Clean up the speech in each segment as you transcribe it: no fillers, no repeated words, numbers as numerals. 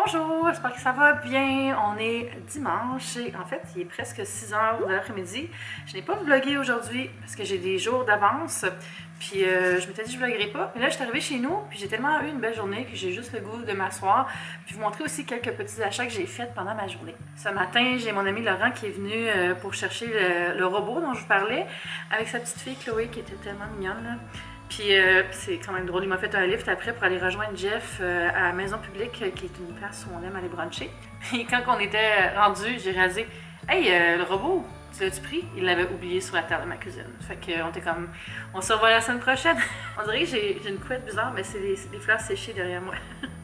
Bonjour, j'espère que ça va bien. On est dimanche et en fait, il est presque 6 h de l'après-midi. Je n'ai pas vlogué aujourd'hui parce que j'ai des jours d'avance. Puis je m'étais dit que je vloggerais pas. Mais là, je suis arrivée chez nous puis j'ai tellement eu une belle journée que j'ai juste le goût de m'asseoir puis vous montrer aussi quelques petits achats que j'ai faits pendant ma journée. Ce matin, j'ai mon ami Laurent qui est venu pour chercher le robot dont je vous parlais avec sa petite fille Chloé qui était tellement mignonne là. Puis c'est quand même drôle, il m'a fait un lift après pour aller rejoindre Jeff à la maison publique, qui est une place où on aime aller bruncher. Et quand on était rendu, j'ai réalisé « Hey, le robot, tu l'as-tu pris? » Il l'avait oublié sur la table de ma cuisine. Fait qu'on était comme « On se revoit la semaine prochaine! » On dirait que j'ai une couette bizarre, mais c'est des fleurs séchées derrière moi.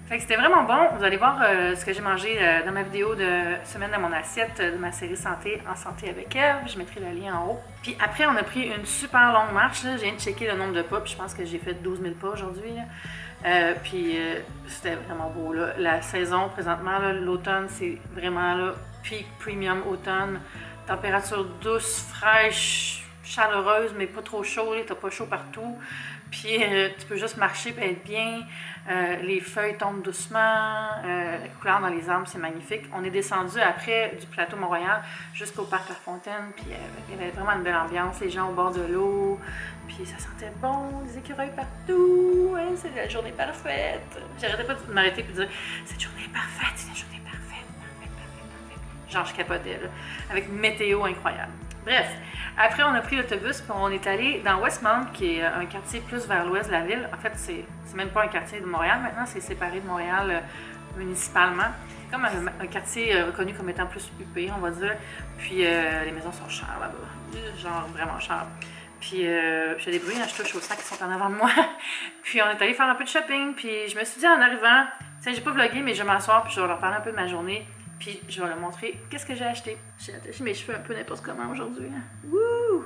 Fait que c'était vraiment bon. Vous allez voir ce que j'ai mangé dans ma vidéo de semaine dans mon assiette de ma série Santé en santé avec Eve. Je mettrai le lien en haut. Puis après, on a pris une super longue marche. Là. Je viens de checker le nombre de pas. Puis je pense que j'ai fait 12 000 pas aujourd'hui. C'était vraiment beau. Là. La saison présentement, l'automne, c'est vraiment là, peak premium automne. Température douce, fraîche, chaleureuse, mais pas trop chaud. T'as pas chaud partout. Puis tu peux juste marcher et être bien. Les feuilles tombent doucement. La couleur dans les arbres, c'est magnifique. On est descendu après du plateau Mont-Royal jusqu'au parc La Fontaine. Puis il y avait vraiment une belle ambiance. Les gens au bord de l'eau. Puis ça sentait bon. Les écureuils partout. Ouais, c'est la journée parfaite. J'arrêtais pas de m'arrêter et de dire cette journée est parfaite. C'est la journée parfaite. Parfaite. Genre, je capotais là. Avec une météo incroyable. Bref, après on a pris l'autobus et on est allé dans Westmount, qui est un quartier plus vers l'ouest de la ville. En fait, c'est même pas un quartier de Montréal maintenant, c'est séparé de Montréal municipalement. C'est comme un quartier reconnu comme étant plus huppé, on va dire. Puis les maisons sont chères là-bas, genre vraiment chères. Puis j'ai des bruits, je touche aux sacs qui sont en avant de moi. Puis on est allé faire un peu de shopping, puis je me suis dit en arrivant, tiens, j'ai pas vlogué, mais je vais m'asseoir puis je vais leur parler un peu de ma journée. Puis je vais leur montrer qu'est-ce que j'ai acheté. J'ai attaché mes cheveux un peu n'importe comment aujourd'hui. Wouh!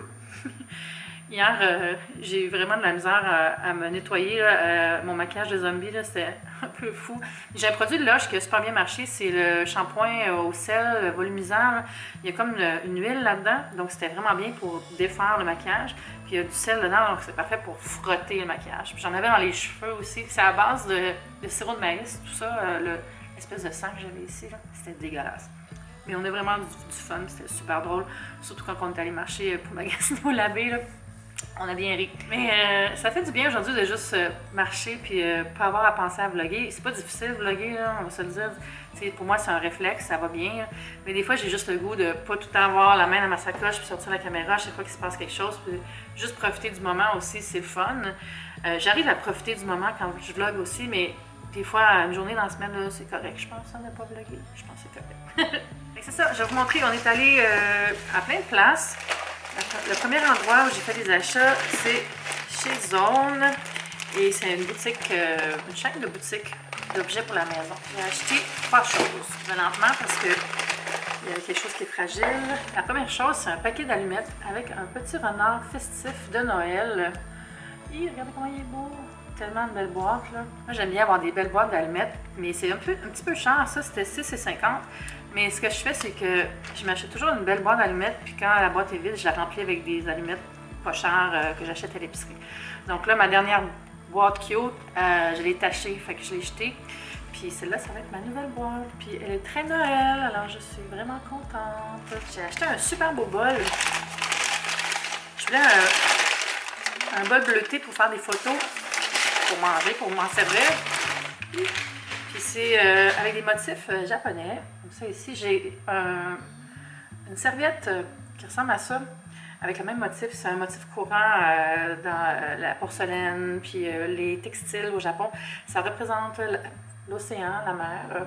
Hier, j'ai eu vraiment de la misère à me nettoyer. Là, mon maquillage de zombie, c'était un peu fou. J'ai un produit de Lush qui a super bien marché. C'est le shampoing au sel volumisant. Là. Il y a comme une huile là-dedans. Donc c'était vraiment bien pour défaire le maquillage. Puis il y a du sel dedans, donc c'est parfait pour frotter le maquillage. Puis j'en avais dans les cheveux aussi. C'est à base de sirop de maïs, tout ça. L'espèce de sang que j'avais ici, c'était dégueulasse. Mais on a vraiment du fun, c'était super drôle. Surtout quand on est allé marcher pour magasiner au labé, là. On a bien ri. Mais ça fait du bien aujourd'hui de juste marcher puis pas avoir à penser à vlogger. C'est pas difficile de vlogger, là, on va se le dire. T'sais, pour moi, c'est un réflexe, ça va bien. Là. Mais des fois, j'ai juste le goût de pas tout le temps avoir la main dans ma sacoche puis sortir la caméra à chaque fois qu'il se passe quelque chose. Puis juste profiter du moment aussi, c'est le fun. J'arrive à profiter du moment quand je vlog aussi, mais des fois, une journée dans la semaine, c'est correct. Je pense qu'on n'a pas vlogué. Je pense que c'est correct. C'est ça, je vais vous montrer. On est allé à plein de places. Le premier endroit où j'ai fait des achats, c'est chez Zone. Et c'est une boutique, une chaîne de boutiques d'objets pour la maison. J'ai acheté 3 choses. Je vais lentement parce que il y a quelque chose qui est fragile. La première chose, c'est un paquet d'allumettes avec un petit renard festif de Noël. Et regardez comment il est beau! Tellement de belles boîtes là. Moi j'aime bien avoir des belles boîtes d'allumettes, mais c'est un petit peu cher, ça c'était 6,50 $. Mais ce que je fais, c'est que je m'achète toujours une belle boîte d'allumettes, puis quand la boîte est vide, je la remplis avec des allumettes pas chères que j'achète à l'épicerie. Donc là, ma dernière boîte cute, je l'ai tachée, fait que je l'ai jetée. Puis celle-là, ça va être ma nouvelle boîte. Puis elle est très Noël, alors je suis vraiment contente. J'ai acheté un super beau bol. Je voulais un bol bleuté pour faire des photos, pour manger, pour m'en servir. Puis c'est avec des motifs japonais. Comme ça ici, j'ai une serviette qui ressemble à ça, avec le même motif. C'est un motif courant dans la porcelaine, puis les textiles au Japon. Ça représente l'océan, la mer.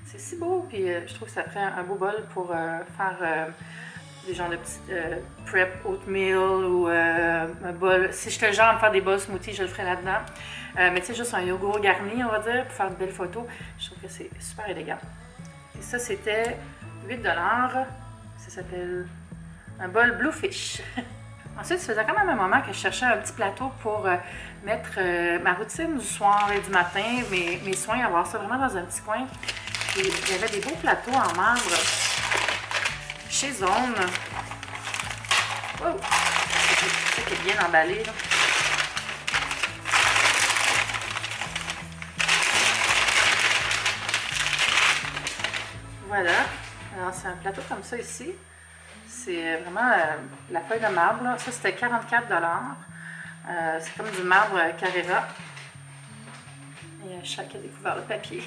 C'est si beau, puis je trouve que ça ferait un beau bol pour faire des genres de petits prep oatmeal ou un bol. Si j'étais le genre à me faire des bols smoothies, je le ferais là-dedans. Mais tu sais, juste un yogourt garni, on va dire, pour faire de belles photos. Je trouve que c'est super élégant. Et ça, c'était 8 $. Ça s'appelle un bol Bluefish. Ensuite, ça faisait quand même un moment que je cherchais un petit plateau pour mettre ma routine du soir et du matin, mes soins, avoir ça vraiment dans un petit coin. Et il y avait des beaux plateaux en marbre chez Zone. Wow! C'est ça qui est bien emballé, là. Voilà. Alors, c'est un plateau comme ça ici. C'est vraiment la feuille de marbre. Là. Ça, c'était 44 $. C'est comme du marbre Carrera. Et chaque a découvert le papier.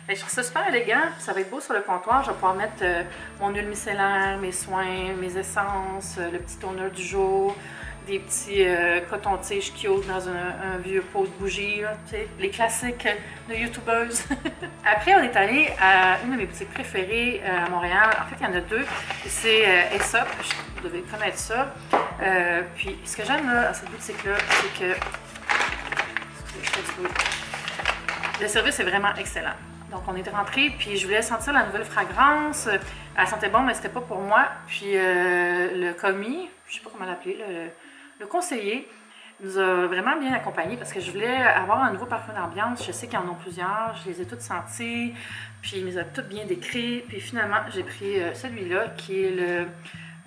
Je trouve ça super élégant. Ça va être beau sur le comptoir. Je vais pouvoir mettre mon huile micellaire, mes soins, mes essences, le petit toner du jour, des petits cotons-tiges cute dans un vieux pot de bougie, là, les classiques de youtubeuses. Après, on est allé à une de mes boutiques préférées à Montréal. En fait, il y en a deux. C'est Aesop. Vous devez connaître ça. Puis, ce que j'aime à cette boutique-là, c'est que le service est vraiment excellent. Donc, on est rentré, puis je voulais sentir la nouvelle fragrance. Elle sentait bon, mais c'était pas pour moi. Puis, le commis, je sais pas comment l'appeler, le conseiller, nous a vraiment bien accompagnés parce que je voulais avoir un nouveau parfum d'ambiance. Je sais qu'ils en ont plusieurs, je les ai toutes sentis, puis ils me les ont toutes bien décrits. Puis finalement, j'ai pris celui-là qui est le...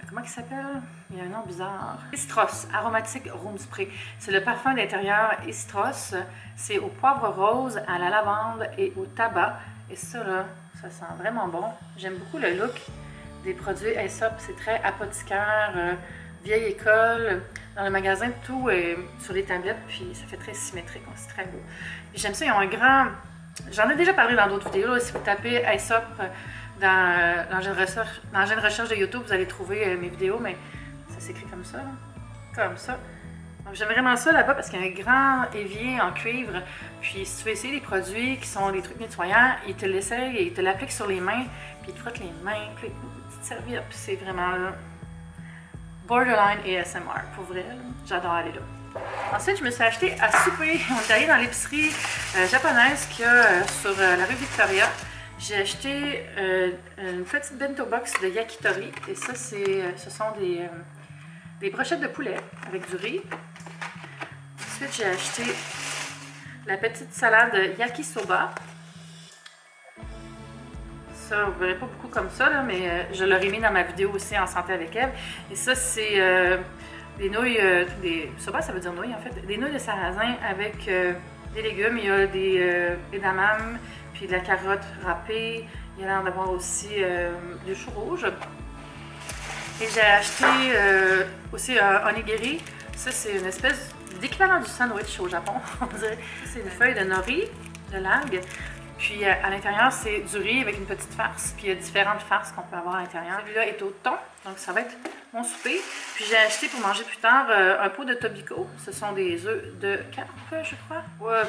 Comment il s'appelle? Il y a un nom bizarre. Istros, Aromatic Room Spray. C'est le parfum d'intérieur Istros. C'est au poivre rose, à la lavande et au tabac. Et ça, là, ça sent vraiment bon. J'aime beaucoup le look des produits Aesop. C'est très apothicaire, vieille école. Dans le magasin, tout est sur les tablettes, puis ça fait très symétrique. C'est très beau. J'aime ça, ils ont un grand... J'en ai déjà parlé dans d'autres vidéos. Là, si vous tapez Aesop dans l'engin de recherche de YouTube, vous allez trouver mes vidéos, mais ça s'écrit comme ça. Là. Comme ça. Donc j'aime vraiment ça là-bas parce qu'il y a un grand évier en cuivre. Puis si tu veux essayer des produits qui sont des trucs nettoyants, ils te l'essayent et ils te l'appliquent sur les mains. Puis ils te frottent les mains, puis une petite serviette. Puis c'est vraiment là, borderline ASMR. Pour vrai, j'adore aller là. Ensuite, je me suis acheté à souper. On est allé dans l'épicerie japonaise qu'il y a sur la rue Victoria. J'ai acheté une petite bento box de yakitori. Et ça, ce sont des brochettes de poulet avec du riz. Ensuite, j'ai acheté la petite salade yakisoba. Ça, vous ne verrez pas beaucoup comme ça, là, mais je l'aurais mis dans ma vidéo aussi en santé avec Eve. Et ça, c'est des nouilles, soba, ça veut dire nouilles en fait, des nouilles de sarrasin avec des légumes. Il y a des edamame, puis de la carotte râpée. Il y a l'air d'avoir aussi du chou rouge. Et j'ai acheté aussi un onigiri. Ça, c'est une espèce d'équivalent du sandwich au Japon, on dirait. C'est une feuille de nori, de l'algue. Puis à l'intérieur, c'est du riz avec une petite farce. Puis il y a différentes farces qu'on peut avoir à l'intérieur. Celui-là est au thon, donc ça va être mon souper. Puis j'ai acheté pour manger plus tard un pot de tobiko. Ce sont des œufs de carpe, je crois.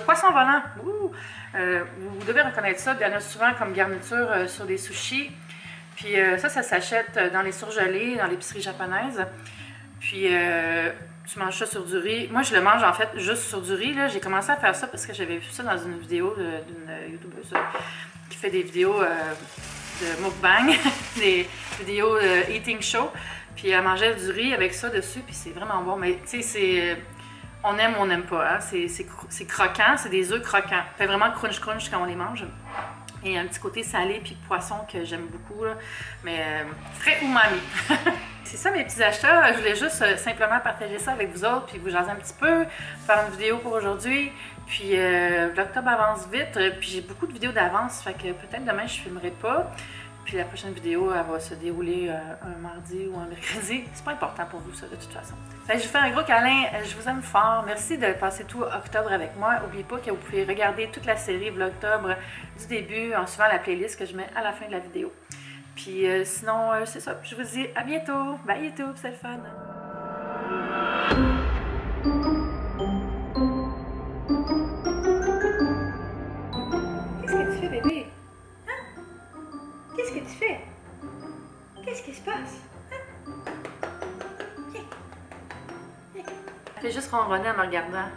Poisson volant. Vous devez reconnaître ça. Il y en a souvent comme garniture sur des sushis. Puis ça s'achète dans les surgelés, dans l'épicerie japonaise. Puis tu manges ça sur du riz. Moi, je le mange en fait juste sur du riz. J'ai commencé à faire ça parce que j'avais vu ça dans une vidéo d'une youtubeuse qui fait des vidéos de mukbang, des vidéos eating show. Puis elle mangeait du riz avec ça dessus, puis c'est vraiment bon. Mais tu sais, c'est... On aime ou on n'aime pas. Hein? C'est croquant, c'est des œufs croquants. Ça fait vraiment crunch-crunch quand on les mange. Et un petit côté salé puis poisson que j'aime beaucoup, là. Mais très umami. C'est ça mes petits achats. Je voulais juste simplement partager ça avec vous autres puis vous jaser un petit peu, faire une vidéo pour aujourd'hui. Puis l'octobre avance vite, puis j'ai beaucoup de vidéos d'avance, fait que peut-être demain je filmerai pas. Puis la prochaine vidéo, elle va se dérouler un mardi ou un mercredi. C'est pas important pour vous, ça, de toute façon. Fait que je vous fais un gros câlin. Je vous aime fort. Merci de passer tout octobre avec moi. N'oubliez pas que vous pouvez regarder toute la série Vlogtobre du début en suivant la playlist que je mets à la fin de la vidéo. Puis sinon, c'est ça. Je vous dis à bientôt. Bye YouTube, c'est le fun. Qu'est-ce que tu fais, bébé? Qu'est-ce que tu fais? Qu'est-ce qui se passe? Hein? Viens. Viens. Elle fait juste ronronner en me regardant.